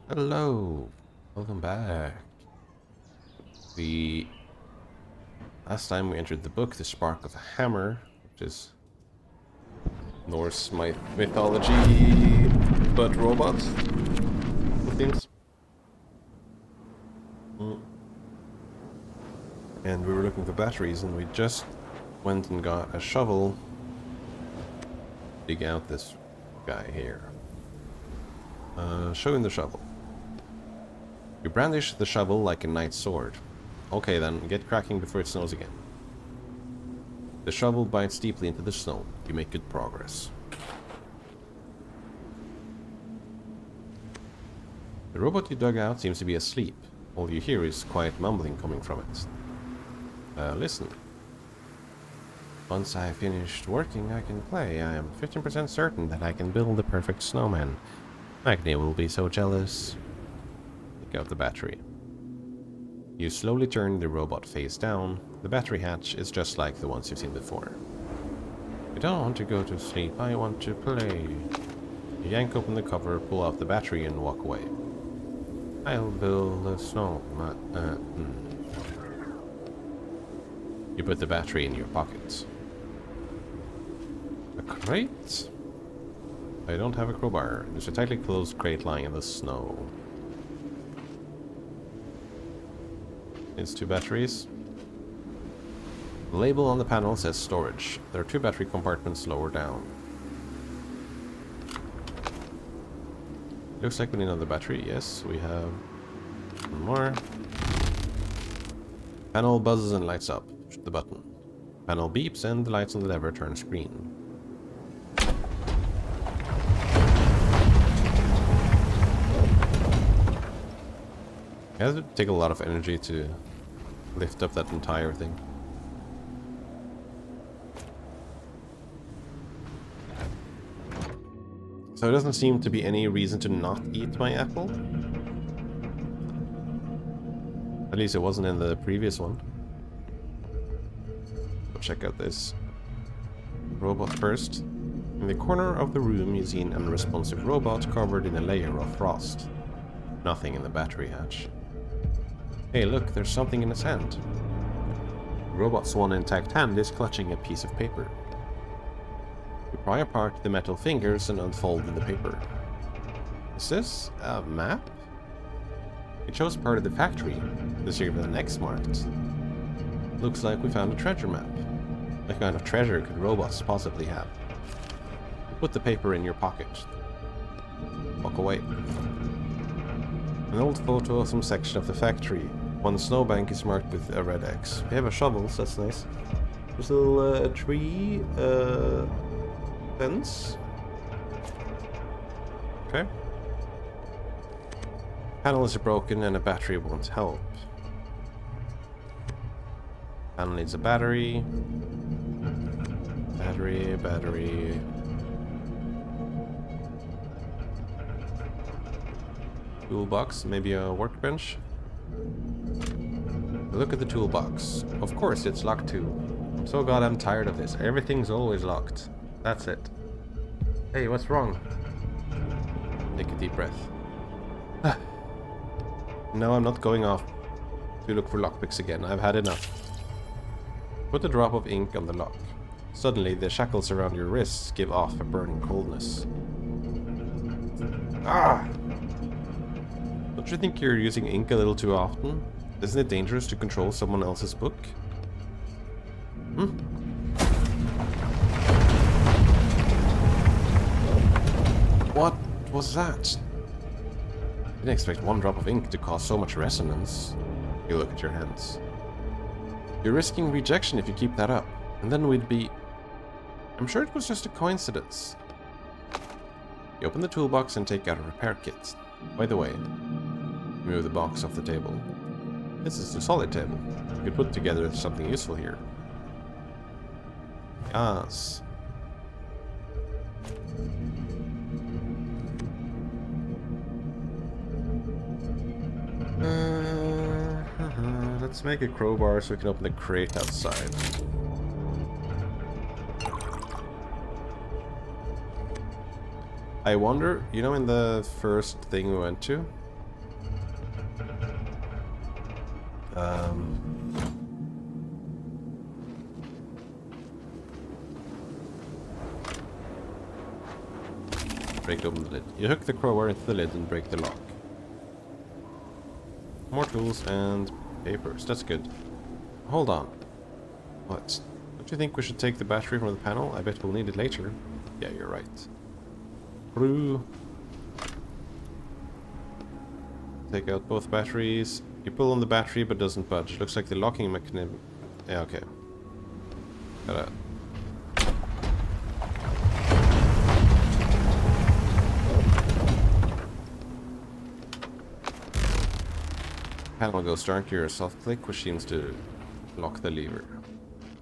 Hello, welcome back. The last time we entered the book, The Spark of a Hammer, which is Norse mythology, but robots, it seems. And we were looking for batteries, and we just went and got a shovel. Dig out this guy here. Show him the shovel. You brandish the shovel like a knight's sword. Okay then, get cracking before it snows again. The shovel bites deeply into the snow. You make good progress. The robot you dug out seems to be asleep. All you hear is quiet mumbling coming from it. Listen. Once I've finished working, I can play. I am 15% certain that I can build the perfect snowman. Magni will be so jealous. Take out the battery. You slowly turn the robot face down. The battery hatch is just like the ones you've seen before. I don't want to go to sleep, I want to play. You yank open the cover, pull out the battery and walk away. I'll build a snowman. You put the battery in your pocket. A crate? I don't have a crowbar. There's a tightly closed crate lying in the snow. It's 2 batteries. The label on the panel says storage. There are 2 battery compartments lower down. Looks like we need another battery. Yes, we have one more. Panel buzzes and lights up. Push the button. Panel beeps and the lights on the lever turn green. It has to take a lot of energy to lift up that entire thing. So there doesn't seem to be any reason to not eat my apple. At least it wasn't in the previous one. So check out this robot first. In the corner of the room you see an unresponsive robot covered in a layer of frost. Nothing in the battery hatch. Hey, look, there's something in its hand. The robot's one intact hand is clutching a piece of paper. You pry apart the metal fingers and unfold the paper. Is this a map? It shows part of the factory. This here with an X marked. Looks like we found a treasure map. What kind of treasure could robots possibly have? You put the paper in your pocket. Walk away. An old photo of some section of the factory. One snowbank is marked with a red X. We have a shovel, so that's nice. There's a little tree fence. Okay. Panel is broken and a battery won't help. Panel needs a battery. Battery. Toolbox, maybe a workbench. Look at the toolbox. Of course, it's locked too. I'm so goddamn tired of this. Everything's always locked. That's it. Hey, what's wrong? Take a deep breath. No, I'm not going off to look for lockpicks again. I've had enough. Put a drop of ink on the lock. Suddenly, the shackles around your wrists give off a burning coldness. Ah! Don't you think you're using ink a little too often? Isn't it dangerous to control someone else's book? What was that? Didn't expect one drop of ink to cause so much resonance. You look at your hands. You're risking rejection if you keep that up. And then we'd be... I'm sure it was just a coincidence. You open the toolbox and take out a repair kit. By the way, move the box off the table. This is a solid table. You could put together something useful here. Yes. Let's make a crowbar so we can open the crate outside. I wonder, you know, in the first thing we went to, Break open the lid. You hook the crowbar into the lid and break the lock. More tools and papers. That's good. Hold on. What? Don't you think we should take the battery from the panel? I bet we'll need it later. Yeah, you're right. Brew. Take out both batteries. You pull on the battery but doesn't budge. Looks like the locking mechanism. Yeah, okay. Gotta. Panel goes dark. Your soft click, which seems to lock the lever.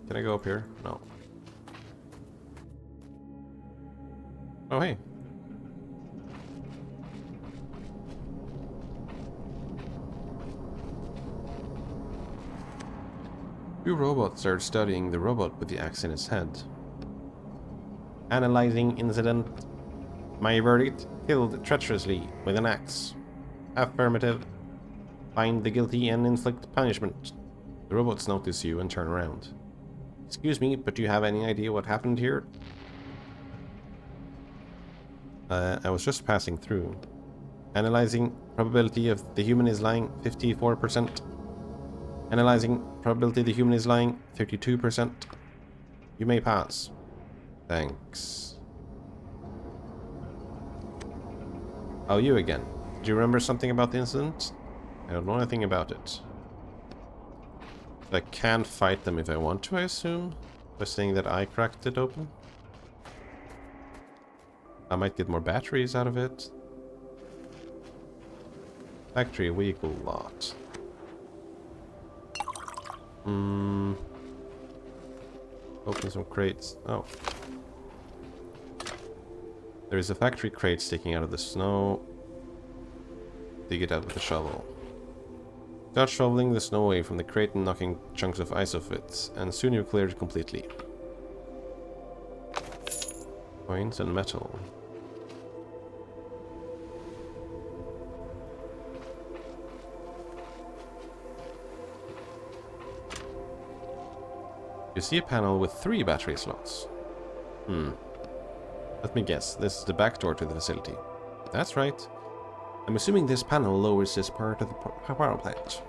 Can I go up here? No. Oh, hey. Two robots are studying the robot with the axe in its head. Analyzing incident. My verdict: killed treacherously with an axe. Affirmative. Find the guilty and inflict punishment. The robots notice you and turn around. Excuse me, but do you have any idea what happened here? I was just passing through. Analyzing probability of the human is lying, 54%. Analyzing probability the human is lying, 32%. You may pass. Thanks. Oh, you again. Do you remember something about the incident? I don't know anything about it. I can't fight them if I want to, I assume? By saying that I cracked it open? I might get more batteries out of it. Factory vehicle lot. Open some crates. Oh. There is a factory crate sticking out of the snow. Dig it out with a shovel. Start shoveling the snow away from the crate and knocking chunks of ice off it, and soon you've cleared it completely. Coins and metal. You see a panel with 3 battery slots. Let me guess, this is the back door to the facility. That's right. I'm assuming this panel lowers this part of the power plant.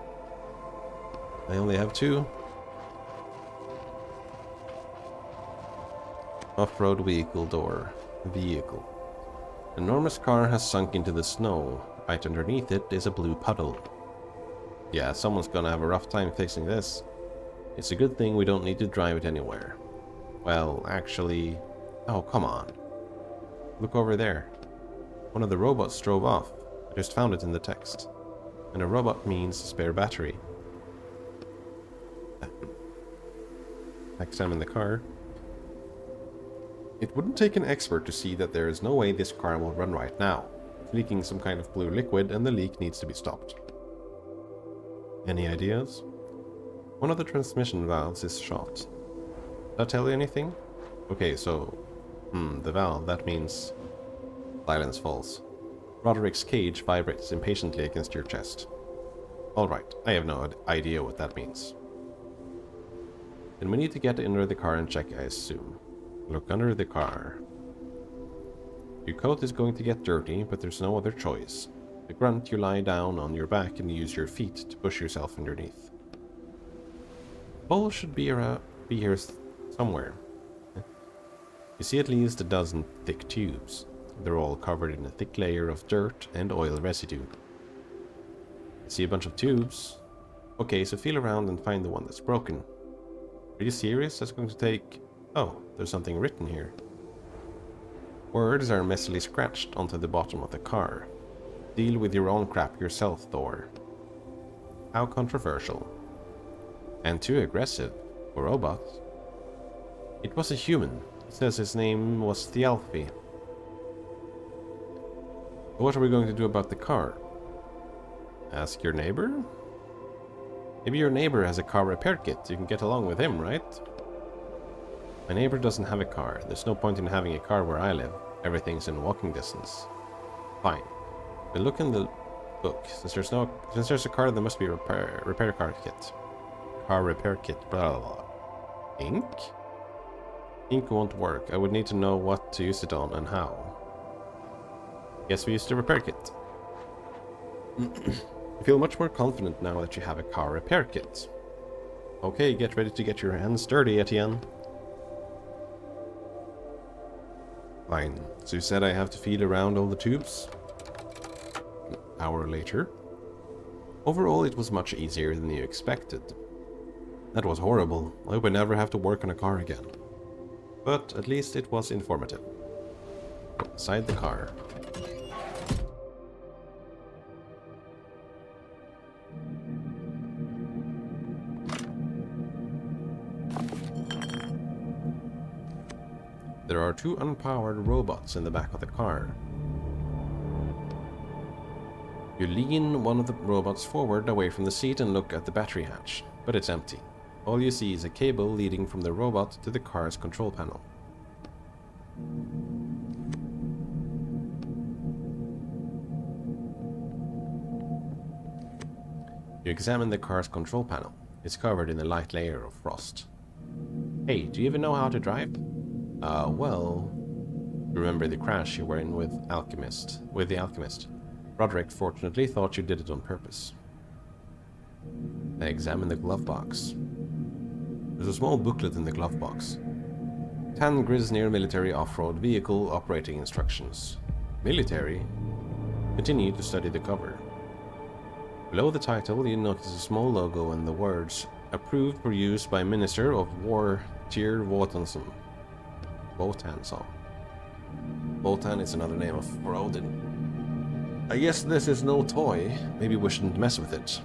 I only have 2. Off-road vehicle door. Vehicle. An enormous car has sunk into the snow. Right underneath it is a blue puddle. Yeah, someone's gonna have a rough time fixing this. It's a good thing we don't need to drive it anywhere. Well, actually... Oh, come on. Look over there. One of the robots drove off. I just found it in the text. And a robot means spare battery. Examine the car. It wouldn't take an expert to see that there is no way this car will run right now. It's leaking some kind of blue liquid and the leak needs to be stopped. Any ideas? One of the transmission valves is shot. Does that tell you anything? Okay, so... the valve, that means... Silence falls. Roderick's cage vibrates impatiently against your chest. Alright, I have no idea what that means. Then we need to get under the car and check, I assume. Look under the car. Your coat is going to get dirty, but there's no other choice. The grunt, you lie down on your back and use your feet to push yourself underneath. Bowl should be here somewhere. You see at least a dozen thick tubes. They're all covered in a thick layer of dirt and oil residue. You see a bunch of tubes. Okay, so feel around and find the one that's broken. Are you serious? That's going to take... Oh, there's something written here. Words are messily scratched onto the bottom of the car. Deal with your own crap yourself, Thor. How controversial. And too aggressive for robots. It was a human. It says his name was Thialfi. What are we going to do about the car? Ask your neighbor? Maybe your neighbor has a car repair kit. You can get along with him, right? My neighbor doesn't have a car. There's no point in having a car where I live. Everything's in walking distance. Fine. We'll look book. Since there's a car, there must be a repair car kit. Car repair kit. Blah blah blah. Ink? Ink won't work. I would need to know what to use it on and how. Guess we used the repair kit. I feel much more confident now that you have a car repair kit. Okay, get ready to get your hands dirty, Etienne. Fine. So you said I have to feed around all the tubes? An hour later. Overall, it was much easier than you expected. That was horrible. I hope I never have to work on a car again. But at least it was informative. Inside the car. There are 2 unpowered robots in the back of the car. You lean one of the robots forward away from the seat and look at the battery hatch, but it's empty. All you see is a cable leading from the robot to the car's control panel. You examine the car's control panel. It's covered in a light layer of frost. Hey, do you even know how to drive? Well... Remember the crash you were in with the Alchemist. Roderick fortunately thought you did it on purpose. I examined the glove box. There's a small booklet in the glove box. Tan Grisnir Military Off-Road Vehicle Operating Instructions. Military? Continue to study the cover. Below the title, you notice a small logo and the words, approved for use by Minister of War Tyr Wotansson. Wotan is another name for Odin. I guess this is no toy. Maybe we shouldn't mess with it.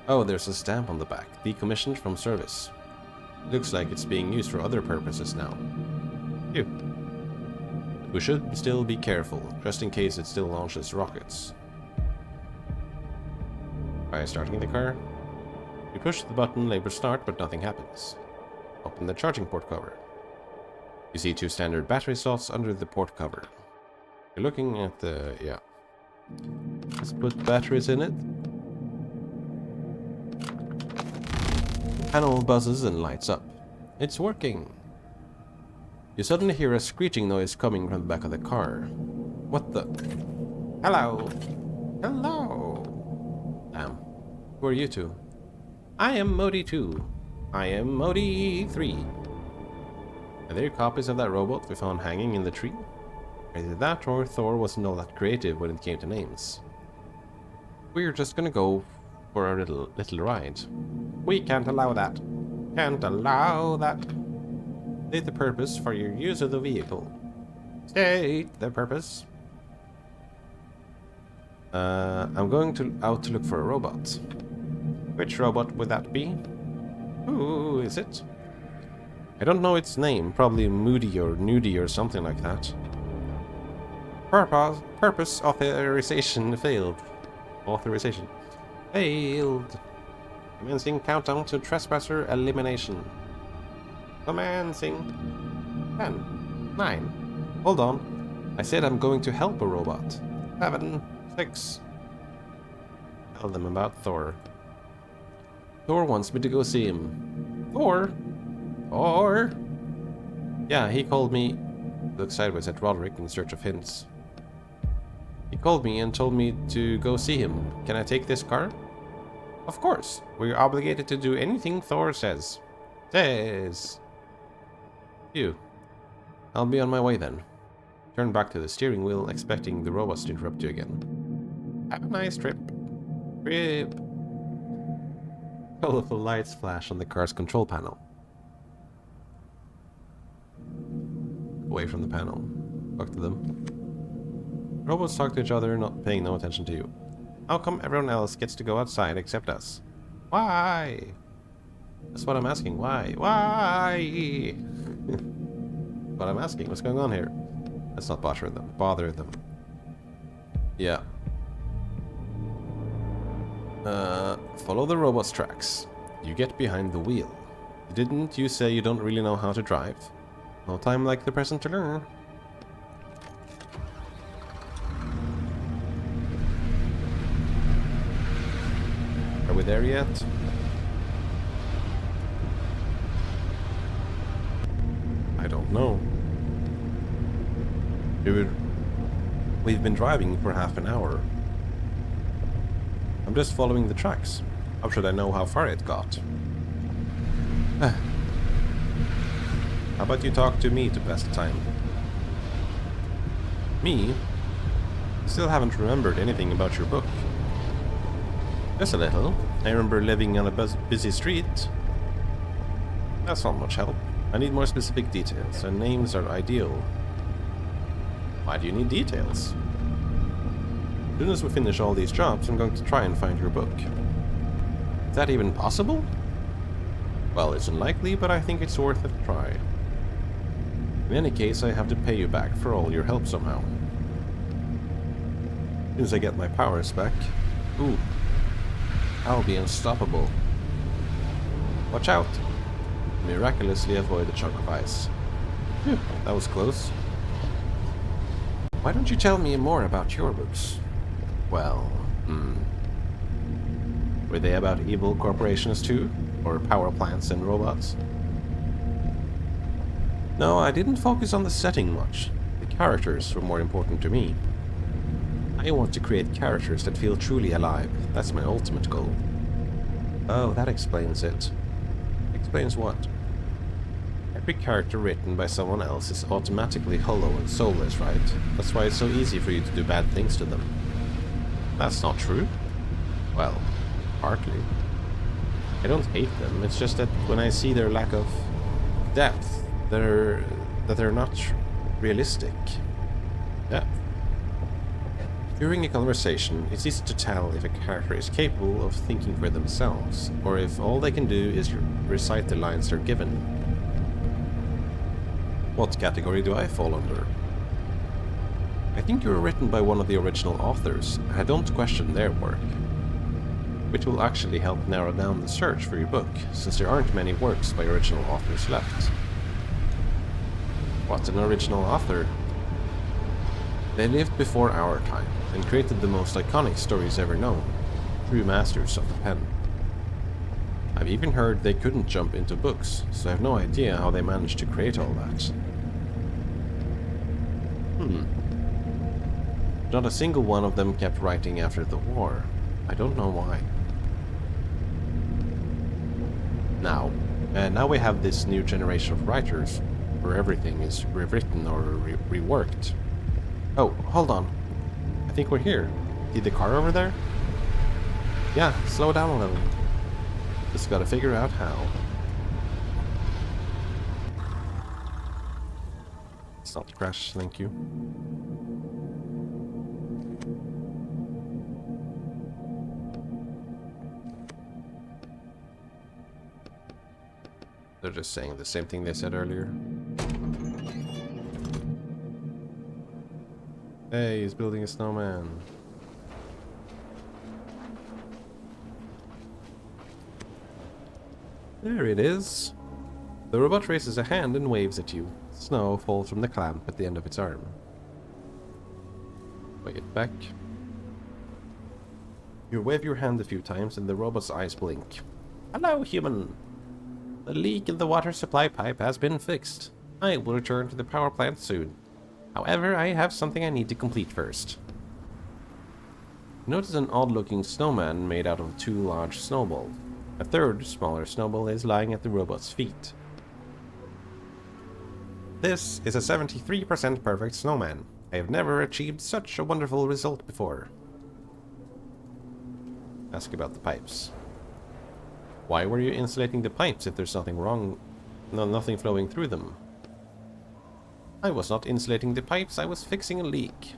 Oh, there's a stamp on the back. Decommissioned from service. Looks like it's being used for other purposes now. Phew. We should still be careful, just in case it still launches rockets. By starting the car, you push the button labeled start, but nothing happens. Open the charging port cover. You see 2 standard battery slots under the port cover. You're looking at the... yeah. Let's put batteries in it. The panel buzzes and lights up. It's working. You suddenly hear a screeching noise coming from the back of the car. What the... Hello! Hello! Damn. Who are you two? I am Modi 2. I am Modi 3. Are there copies of that robot we found hanging in the tree? Either that or Thor wasn't all that creative when it came to names. We're just gonna go for a little ride. We can't allow that. Can't allow that. State the purpose for your use of the vehicle. State the purpose. I'm going out to look for a robot. Which robot would that be? Who is it? I don't know its name. Probably Moody or Nudie or something like that. Purpose authorization failed. Authorization failed. Commencing countdown to trespasser elimination. Commencing. 10, 9. Hold on. I said I'm going to help a robot. 7, 6. Tell them about Thor. Thor wants me to go see him. Thor? Thor? Yeah, he called me. Looked sideways at Roderick in search of hints. He called me and told me to go see him. Can I take this car? Of course. We're obligated to do anything Thor says. Phew. I'll be on my way then. Turn back to the steering wheel, expecting the robots to interrupt you again. Have a nice trip. Colorful lights flash on the car's control panel. Away from the panel. Talk to them. Robots talk to each other, not paying no attention to you. How come everyone else gets to go outside except us? Why? That's what I'm asking. Why? Why? What I'm asking. What's going on here? Let's not bother them. Yeah. Follow the robot's tracks. You get behind the wheel. Didn't you say you don't really know how to drive? No time like the present to learn. we there yet? I don't know. We've been driving for half an hour. I'm just following the tracks. How should I know how far it got? How about you talk to me to pass the time? Me? Still haven't remembered anything about your book. Just a little. I remember living on a busy street. That's not much help. I need more specific details, and names are ideal. Why do you need details? As soon as we finish all these jobs, I'm going to try and find your book. Is that even possible? Well, it's unlikely, but I think it's worth a try. In any case, I have to pay you back for all your help somehow. As soon as I get my powers back... Ooh. I'll be unstoppable. Watch out! Miraculously avoid the chunk of ice. Phew, that was close. Why don't you tell me more about your books? Well, were they about evil corporations too? Or power plants and robots? No, I didn't focus on the setting much. The characters were more important to me. I want to create characters that feel truly alive. That's my ultimate goal. Oh, that explains it. Explains what? Every character written by someone else is automatically hollow and soulless, right? That's why it's so easy for you to do bad things to them. That's not true. Well, partly. I don't hate them, it's just that when I see their lack of depth, that they're not realistic. Yeah. During a conversation, it's easy to tell if a character is capable of thinking for themselves, or if all they can do is recite the lines they're given. What category do I fall under? I think you were written by one of the original authors, and I don't question their work. Which will actually help narrow down the search for your book, since there aren't many works by original authors left. What's an original author? They lived before our time, and created the most iconic stories ever known, true masters of the pen. I've even heard they couldn't jump into books, so I have no idea how they managed to create all that. Not a single one of them kept writing after the war. I don't know why. Now we have this new generation of writers, where everything is rewritten or reworked. Oh, hold on. I think we're here. See the car over there? Yeah, slow down a little. Just gotta figure out how. Stop the crash, thank you. They're just saying the same thing they said earlier. Hey, he's building a snowman. There it is. The robot raises a hand and waves at you. Snow falls from the clamp at the end of its arm. Wave it back. You wave your hand a few times and the robot's eyes blink. Hello, human. The leak in the water supply pipe has been fixed. I will return to the power plant soon. However, I have something I need to complete first. Notice an odd-looking snowman made out of 2 large snowballs. A third, smaller snowball is lying at the robot's feet. This is a 73% perfect snowman. I have never achieved such a wonderful result before. Ask about the pipes. Why were you insulating the pipes if there's nothing wrong? Nothing flowing through them? I was not insulating the pipes, I was fixing a leak.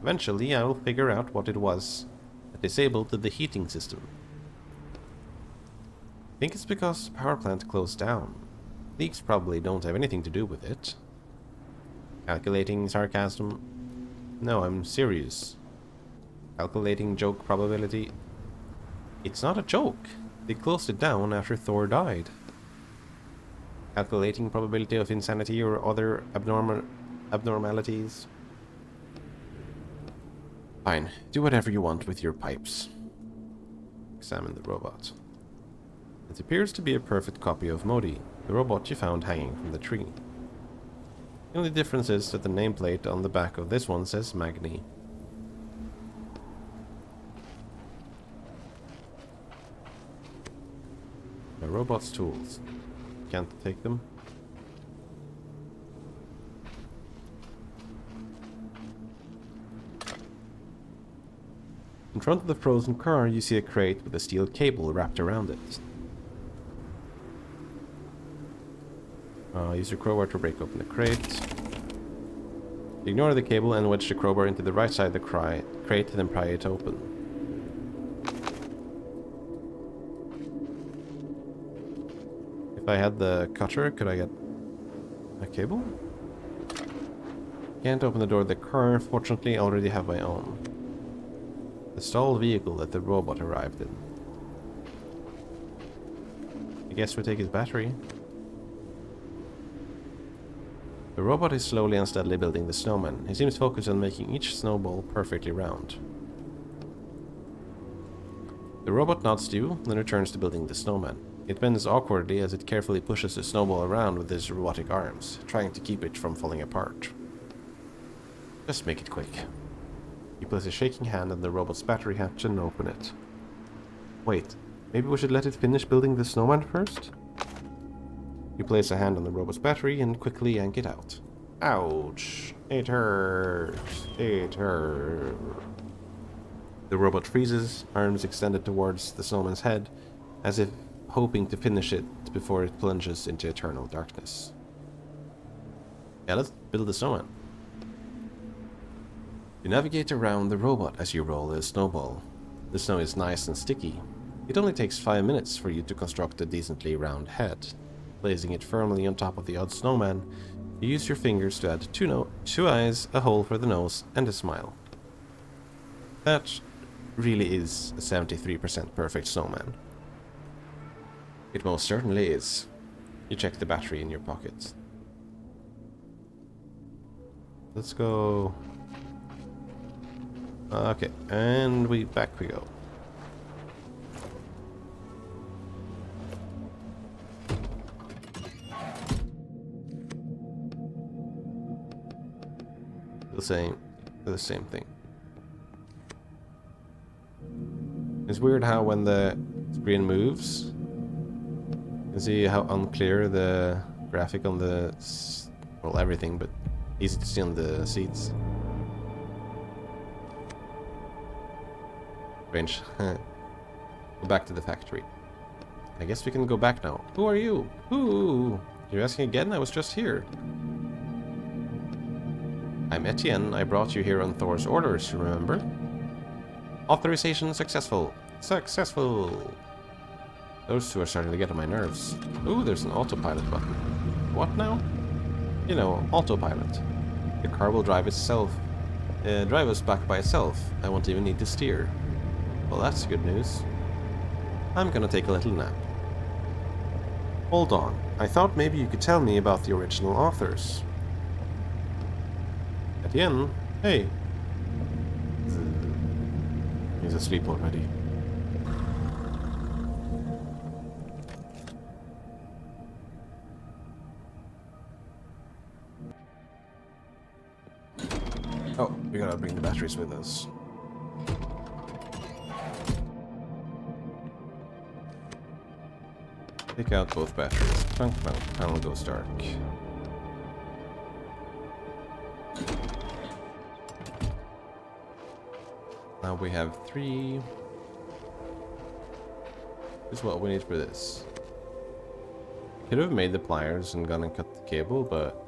Eventually I will figure out what it was that disabled the heating system. I think it's because the power plant closed down. Leaks probably don't have anything to do with it. Calculating sarcasm. No, I'm serious. Calculating joke probability. It's not a joke. They closed it down after Thor died. Calculating probability of insanity or other abnormalities. Fine, do whatever you want with your pipes. examine the robot. It appears to be a perfect copy of Modi, the robot you found hanging from the tree. The only difference is that the nameplate on the back of this one says Magni. My robot's tools. Can't take them. In front of the frozen car, you see a crate with a steel cable wrapped around it. Use your crowbar to break open the crate. Ignore the cable and wedge the crowbar into the right side of the crate, then pry it open. If I had the cutter, could I get a cable? Can't open the door of the car. Fortunately, I already have my own. The stalled vehicle that the robot arrived in. I guess we take his battery. The robot is slowly and steadily building the snowman. He seems focused on making each snowball perfectly round. The robot nods to you, then returns to building the snowman. It bends awkwardly as it carefully pushes the snowball around with its robotic arms, trying to keep it from falling apart. Just make it quick. You place a shaking hand on the robot's battery hatch and open it. Wait, maybe we should let it finish building the snowman first? You place a hand on the robot's battery and quickly yank it out. Ouch! It hurts! It hurts! The robot freezes, arms extended towards the snowman's head, as if hoping to finish it before it plunges into eternal darkness. Yeah, let's build the snowman. You navigate around the robot as you roll a snowball. The snow is nice and sticky. It only takes 5 minutes for you to construct a decently round head. Placing it firmly on top of the odd snowman, you use your fingers to add two eyes, a hole for the nose, and a smile. That really is a 73% perfect snowman. It most certainly is. You check the battery in your pocket. Let's go. Okay, and back we go. The same thing. It's weird how when the screen moves, you can see how unclear the graphic on the, well, everything, but easy to see on the seats. Strange. Go back to the factory. I guess we can go back now. Who are you? Who? You're asking again? I was just here. I'm Etienne. I brought you here on Thor's orders, remember? Authorization successful. Successful! Those two are starting to get on my nerves. Ooh, there's an autopilot button. What now? You know, autopilot. The car will drive itself. Drive us back by itself. I won't even need to steer. Well, that's good news. I'm gonna take a little nap. Hold on. I thought maybe you could tell me about the original authors. Etienne? Hey. He's asleep already. Oh, we gotta bring the batteries with us. Take out both batteries. Trunk mount. Panel goes dark. Now we have 3. This is what we need for this. Could have made the pliers and gone and cut the cable, but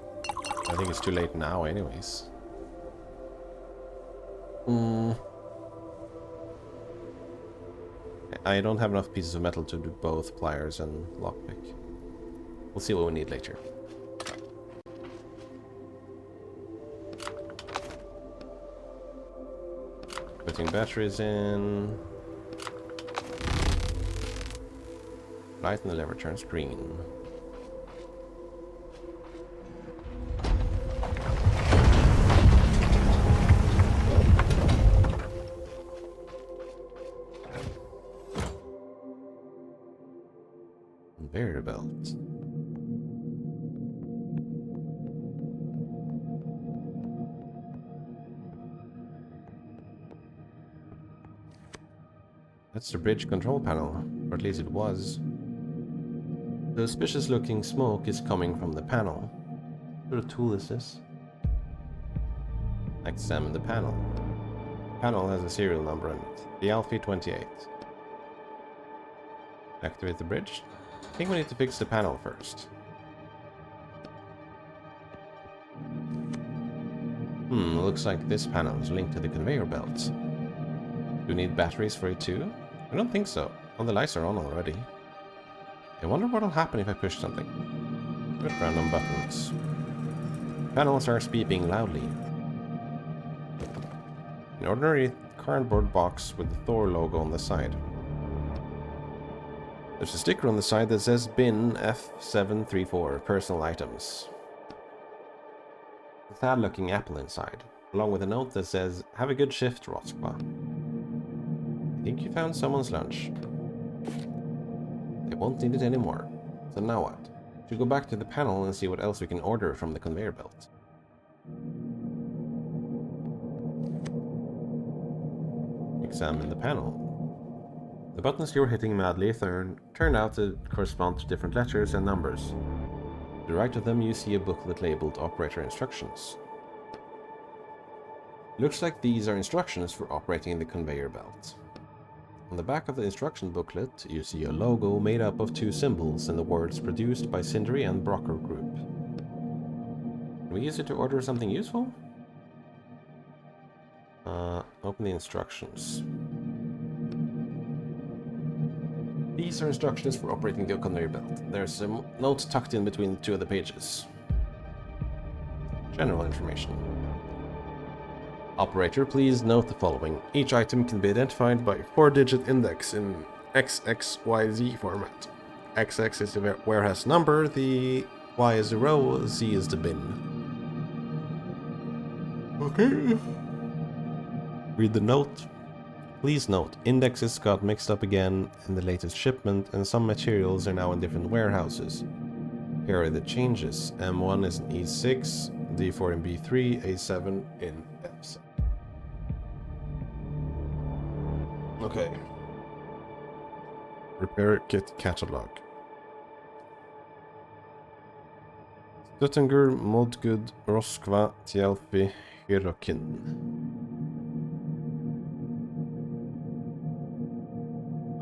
I think it's too late now anyways. I don't have enough pieces of metal to do both pliers and lockpick. We'll see what we need later. Putting batteries in. Light and the lever turns green. conveyor belt. That's the bridge control panel, or at least it was. The suspicious looking smoke is coming from the panel. What sort of tool is this? Examine the panel. The panel has a serial number on it. The Alfie 28. Activate the bridge. I think we need to fix the panel first. Looks like this panel is linked to the conveyor belt. Do we need batteries for it too? I don't think so. All the lights are on already. I wonder what'll happen if I push something. With random buttons. Panel starts beeping loudly. An ordinary cardboard box with the Thor logo on the side. There's a sticker on the side that says bin F734 personal items. A sad looking apple inside, along with a note that says, "Have a good shift, Roskva. I think you found someone's lunch. They won't need it anymore. So now what? Should go back to the panel and see what else we can order from the conveyor belt." Examine the panel. The buttons you're hitting madly turn out to correspond to different letters and numbers. To the right of them you see a booklet labeled Operator Instructions. Looks like these are instructions for operating the conveyor belt. On the back of the instruction booklet you see a logo made up of two symbols and the words "produced by Sindri and Brocker Group." Can we use it to order something useful? Open the instructions. These are instructions for operating the conveyor belt. There's a note tucked in between two of the pages. General information. Operator, please note the following. Each item can be identified by a 4-digit index in XXYZ format. XX is the warehouse number, the Y is the row, Z is the bin. Okay. Read the note. Please note, indexes got mixed up again in the latest shipment and some materials are now in different warehouses. Here are the changes. M1 is in E6, D4 in B3, A7 in F7. Okay. Repair kit catalog. Stuttinger, Modgud, Roskva, Tjalfi, Hirokin.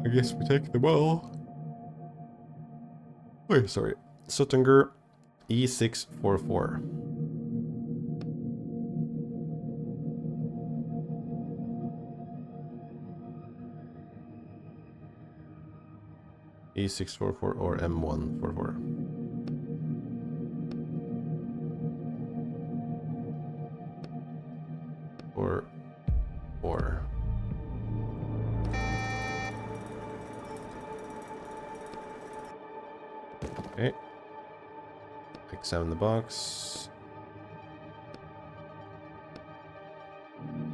I guess we take them all. Wait, sorry. Stuttinger, E644. E644 or M144. Or. Okay. Examine the box.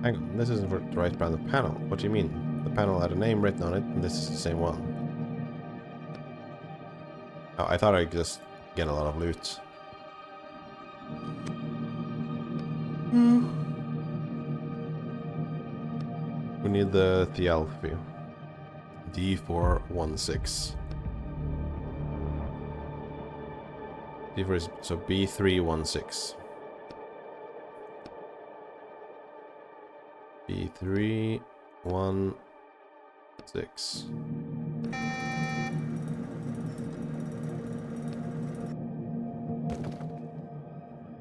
Hang on, this isn't for the right brand of panel. What do you mean? The panel had a name written on it, and this is the same one. Oh, I thought I'd just get a lot of loot. We need the Thialfi. D416. D4 is, so B316. B316.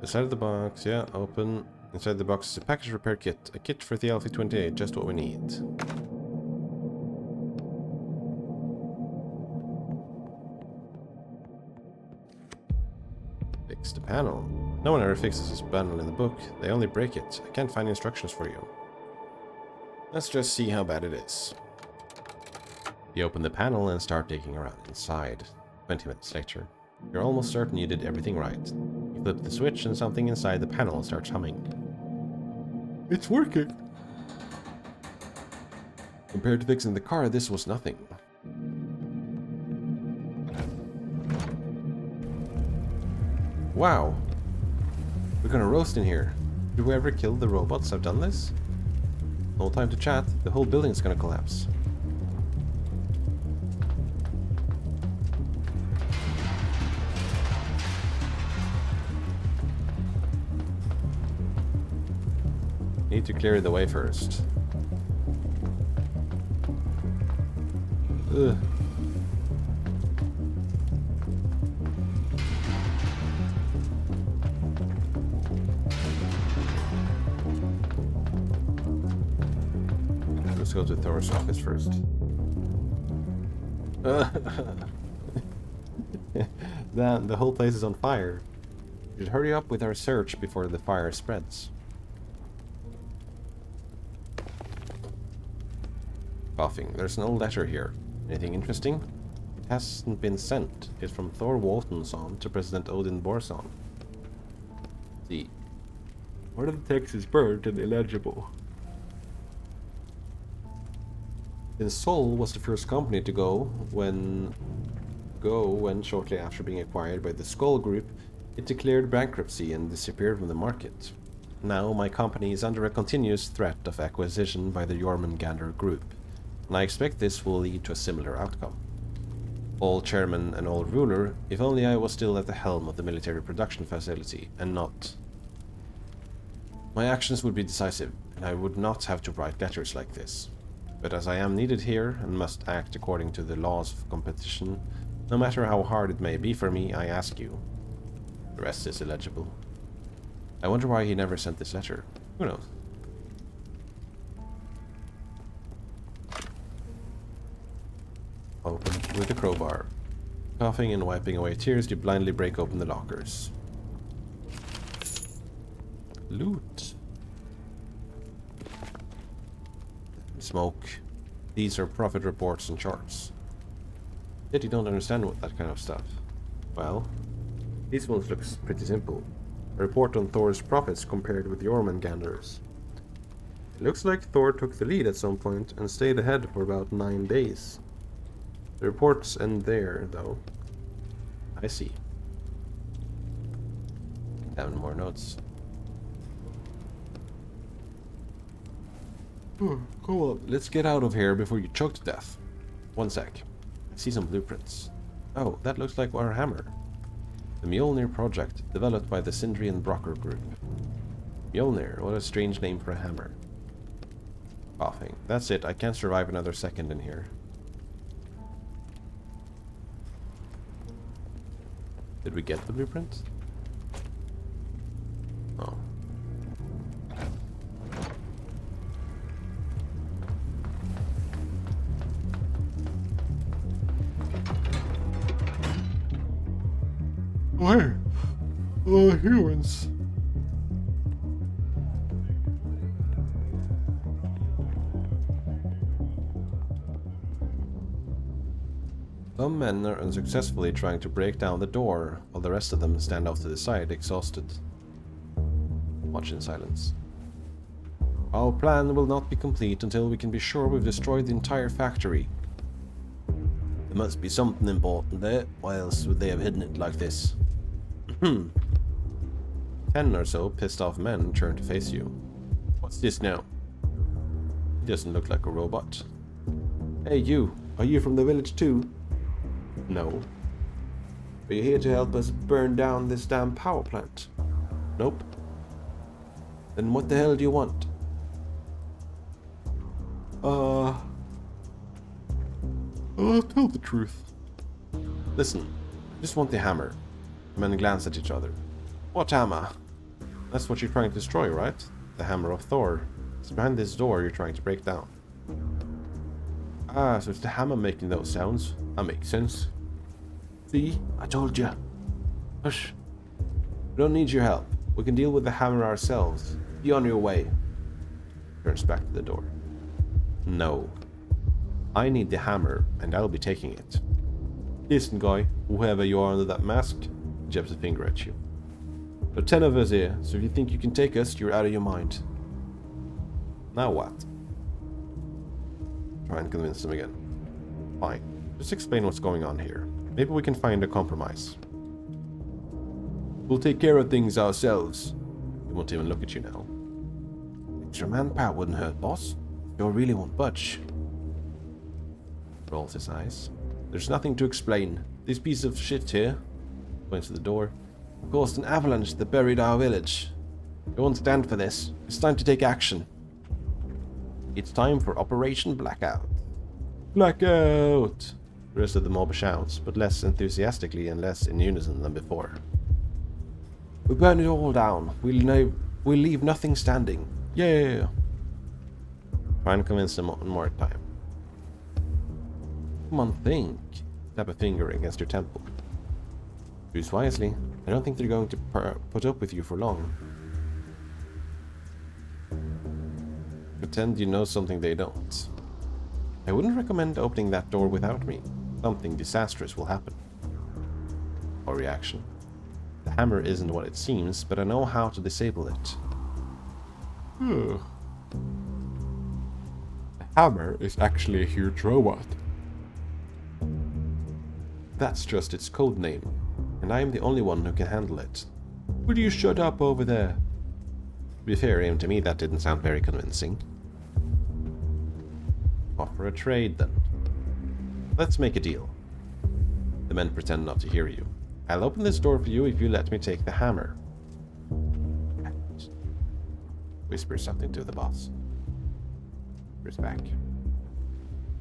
Inside the box, yeah, open. Inside the box is a package repair kit. A kit for the Alfie 28, just what we need. Fix the panel. No one ever fixes this panel in the book. They only break it. I can't find instructions for you. Let's just see how bad it is. You open the panel and start digging around inside. 20 minutes later. You're almost certain you did everything right. You flip the switch and something inside the panel starts humming. It's working! Compared to fixing the car, this was nothing. Wow. We're gonna roast in here. Did we ever kill the robots? I've done this? No time to chat. The whole building's gonna collapse. Need to clear the way first. Ugh. Let's go to Thor's office first. Damn, the whole place is on fire. We should hurry up with our search before the fire spreads. Coughing. There's an old letter here. Anything interesting? It hasn't been sent. It's from Thor Waltonson to President Odin Borson. See. Part of the text is burnt and illegible. Since Sol was the first company to go when shortly after being acquired by the Skull Group, it declared bankruptcy and disappeared from the market. Now my company is under a continuous threat of acquisition by the Jormungandr Group, and I expect this will lead to a similar outcome. Old chairman and old ruler, if only I was still at the helm of the military production facility, and not. My actions would be decisive, and I would not have to write letters like this. But as I am needed here, and must act according to the laws of competition, no matter how hard it may be for me, I ask you. The rest is illegible. I wonder why he never sent this letter. Who knows? Open with a crowbar. Coughing and wiping away tears, you blindly break open the lockers. Loot. Smoke. These are profit reports and charts. Yet you don't understand what that kind of stuff. Well, these ones looks pretty simple. A report on Thor's profits compared with Jormungandr's. It looks like Thor took the lead at some point and stayed ahead for about 9 days. The reports end there, though. I see. 7 more notes. Come on, let's get out of here before you choke to death. 1 sec. I see some blueprints. Oh, that looks like our hammer. The Mjolnir project, developed by the Sindri and Brocker group. Mjolnir, what a strange name for a hammer. Coughing. That's it, I can't survive another second in here. Did we get the blueprint? Oh. Where? The humans. Some men are unsuccessfully trying to break down the door, while the rest of them stand off to the side, exhausted. Watch in silence. Our plan will not be complete until we can be sure we've destroyed the entire factory. There must be something important there, why else would they have hidden it like this? 10 or so pissed off men turn to face you. What's this now? He doesn't look like a robot. Hey you, are you from the village too? No. Are you here to help us burn down this damn power plant? Nope. Then what the hell do you want? Tell the truth. Listen, I just want the hammer. The men glance at each other. What hammer? That's what you're trying to destroy, right? The hammer of Thor. It's behind this door you're trying to break down. Ah, so it's the hammer making those sounds. That makes sense. See? I told you. Hush. We don't need your help. We can deal with the hammer ourselves. Be on your way. Turns back to the door. No. I need the hammer, and I'll be taking it. Listen, guy, whoever you are under that mask, jabs a finger at you. There are 10 of us here, so if you think you can take us, you're out of your mind. Now what? Try and convince them again. Fine. Just explain what's going on here. Maybe we can find a compromise. We'll take care of things ourselves. He won't even look at you now. Extra manpower wouldn't hurt, boss. You really won't budge. Rolls his eyes. There's nothing to explain. This piece of shit here, points to the door, caused an avalanche that buried our village. We won't stand for this. It's time to take action. It's time for Operation Blackout. Blackout! The rest of the mob shouts, but less enthusiastically and less in unison than before. We burn it all down. We'll leave nothing standing. Yeah! Try and convince them one more time. Come on, think. Tap a finger against your temple. Choose wisely. I don't think they're going to put up with you for long. Pretend you know something they don't. I wouldn't recommend opening that door without me. Something disastrous will happen. Or reaction. The hammer isn't what it seems, but I know how to disable it. The hammer is actually a huge robot. That's just its code name, and I am the only one who can handle it. Will you shut up over there? To be fair, even to me that didn't sound very convincing. Offer a trade, then. Let's make a deal. The men pretend not to hear you. I'll open this door for you if you let me take the hammer. Whispers something to the boss. Whispers back.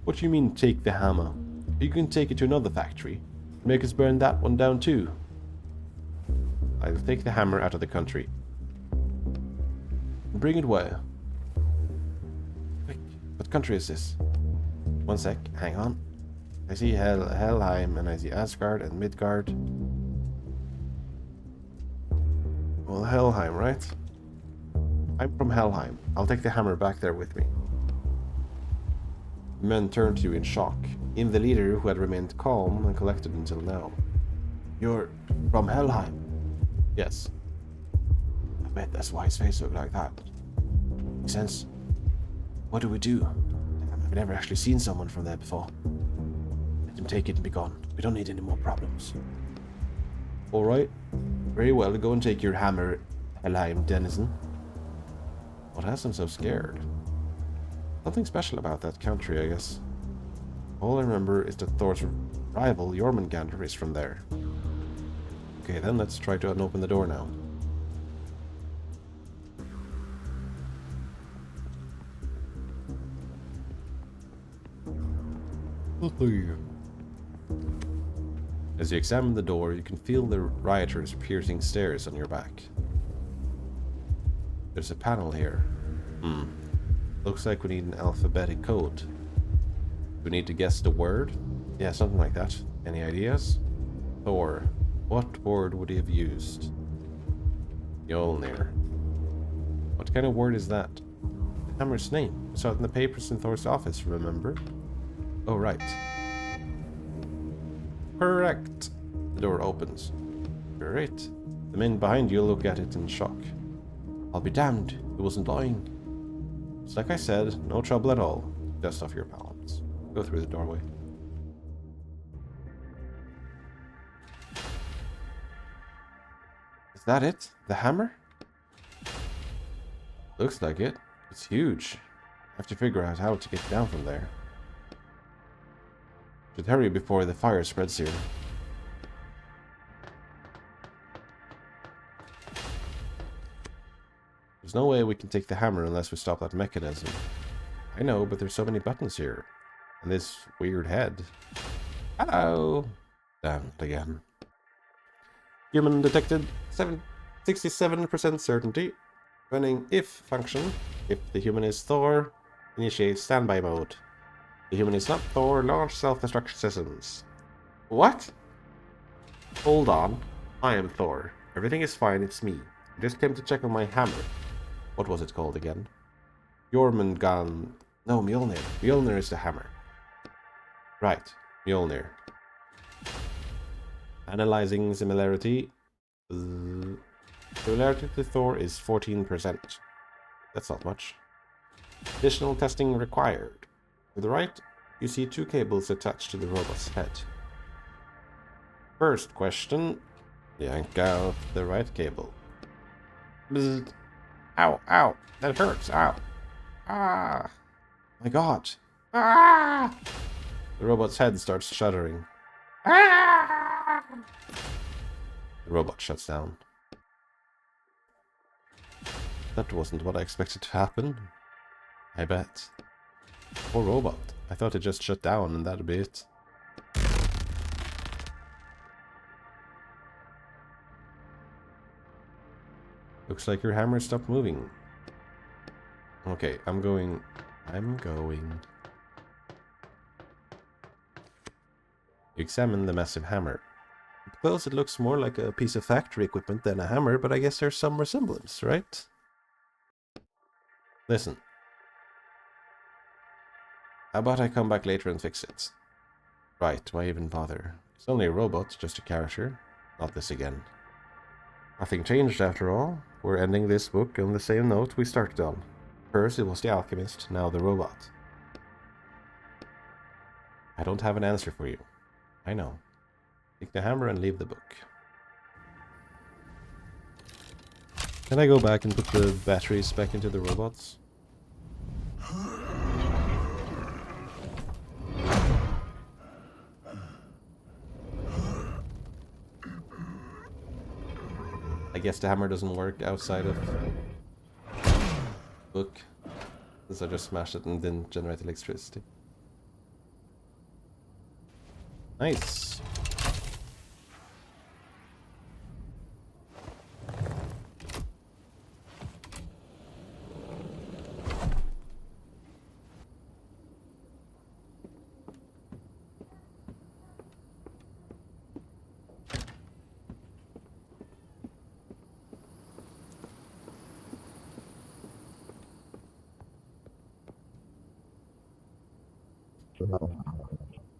What do you mean, take the hammer? You can take it to another factory. Make us burn that one down too. I'll take the hammer out of the country. Bring it where? Quick, what country is this? One sec, hang on. I see Helheim, and I see Asgard and Midgard. Well, Helheim, right? I'm from Helheim. I'll take the hammer back there with me. The men turned to you in shock. Even the leader, who had remained calm and collected until now. You're from Helheim? Yes. I bet that's why his face looked like that. Makes sense. What do we do? I've never actually seen someone from there before. Let him take it and be gone. We don't need any more problems. Alright. Very well, go and take your hammer, Helheim denizen. What has him so scared? Something special about that country, I guess. All I remember is that Thor's rival, Jormungandr, is from there. Okay, then let's try to open the door now. As you examine the door, you can feel the rioters' piercing stares on your back. There's a panel here. Looks like we need an alphabetic code. We need to guess the word? Yeah, something like that. Any ideas? Thor. What word would he have used? Mjolnir. What kind of word is that? The hammer's name. I saw it in the papers in Thor's office, remember? Oh, right. Correct. The door opens. Great. The men behind you look at it in shock. I'll be damned. He wasn't lying. It's like I said, no trouble at all. Dust off your palms. Go through the doorway. Is that it? The hammer? Looks like it. It's huge. I have to figure out how to get down from there. Should hurry before the fire spreads here. There's no way we can take the hammer unless we stop that mechanism. I know, but there's so many buttons here. And this weird head. Hello! Damn it again. Human detected. 67% certainty. Running if function. If the human is Thor, initiate standby mode. The human is not Thor, launch self-destruction systems. What? Hold on. I am Thor. Everything is fine, it's me. I just came to check on my hammer. What was it called again? Jormungand. No, Mjolnir. Mjolnir is the hammer. Right. Mjolnir. Analyzing similarity. Similarity to Thor is 14%. That's not much. Additional testing required. To the right, you see two cables attached to the robot's head. First question. Yank out the right cable. Bzzz. Ow, ow, that hurts, ow. Ah, my god. Ah! The robot's head starts shuddering. Ah! The robot shuts down. That wasn't what I expected to happen. I bet. Poor robot. I thought it just shut down and that'd be it. Looks like your hammer stopped moving. Okay, I'm going. You examine the massive hammer. Up close it looks more like a piece of factory equipment than a hammer, but I guess there's some resemblance, right? Listen. How about I come back later and fix it? Right, why even bother? It's only a robot, just a character. Not this again. Nothing changed after all. We're ending this book on the same note we started on. First it was the alchemist, now the robot. I don't have an answer for you. I know. Take the hammer and leave the book. Can I go back and put the batteries back into the robots? I guess the hammer doesn't work outside of book. Since I just smashed it and didn't generate electricity. Nice.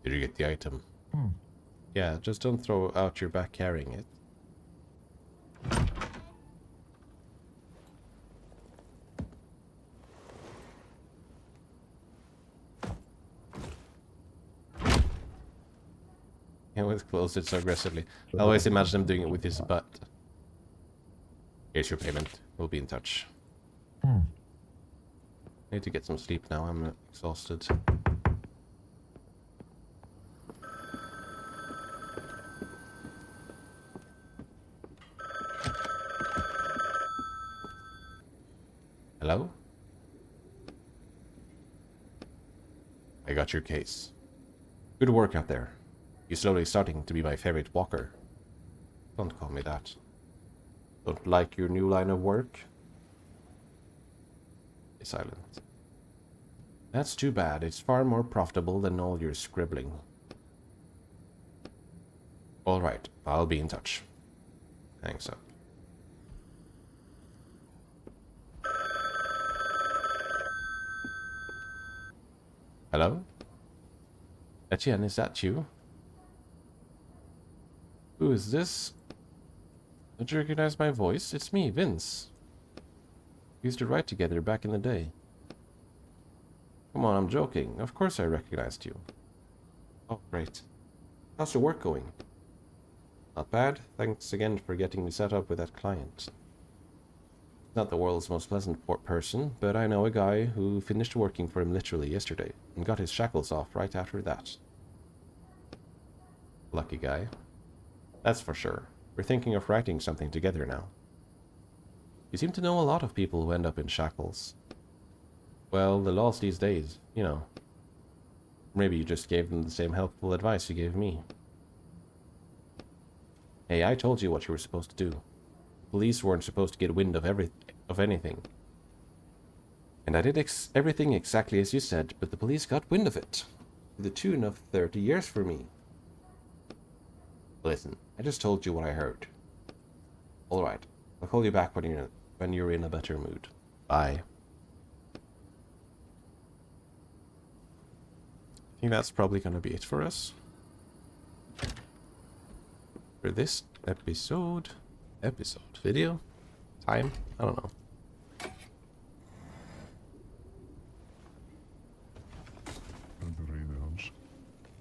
Did you get the item? Yeah, just don't throw out your back carrying it. He always closed it so aggressively. I always imagine him doing it with his butt. Here's your payment. We'll be in touch. Need to get some sleep now. I'm exhausted. Hello? I got your case. Good work out there. You're slowly starting to be my favorite walker. Don't call me that. Don't like your new line of work? Be silent. That's too bad. It's far more profitable than all your scribbling. Alright, I'll be in touch. Hangs up. Hello? Etienne, is that you? Who is this? Don't you recognize my voice? It's me, Vince. We used to write together back in the day. Come on, I'm joking. Of course I recognized you. Oh, great. How's your work going? Not bad. Thanks again for getting me set up with that client. Not the world's most pleasant person, but I know a guy who finished working for him literally yesterday and got his shackles off right after that. Lucky guy. That's for sure. We're thinking of writing something together now. You seem to know a lot of people who end up in shackles. Well, the laws these days, you know. Maybe you just gave them the same helpful advice you gave me. Hey, I told you what you were supposed to do. Police weren't supposed to get wind of anything. And I did everything exactly as you said, but the police got wind of it. To the tune of 30 years for me. Listen, I just told you what I heard. Alright, I'll call you back when you're in a better mood. Bye. I think that's probably gonna be it for us. For this episode, video, time, I don't know.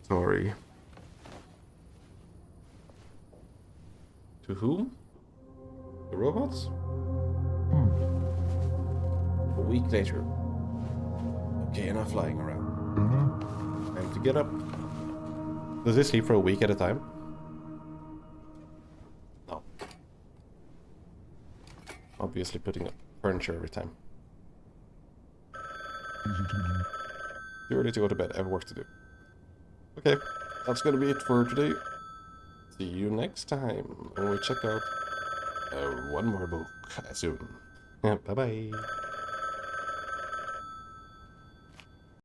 Sorry. To whom? The robots? A week later. Okay, enough lying around. Time to get up. Does he sleep for a week at a time? No. Obviously putting up furniture every time. Too early to go to bed. I have work to do. Okay, that's gonna be it for today. See you next time when we check out one more book soon. Bye bye.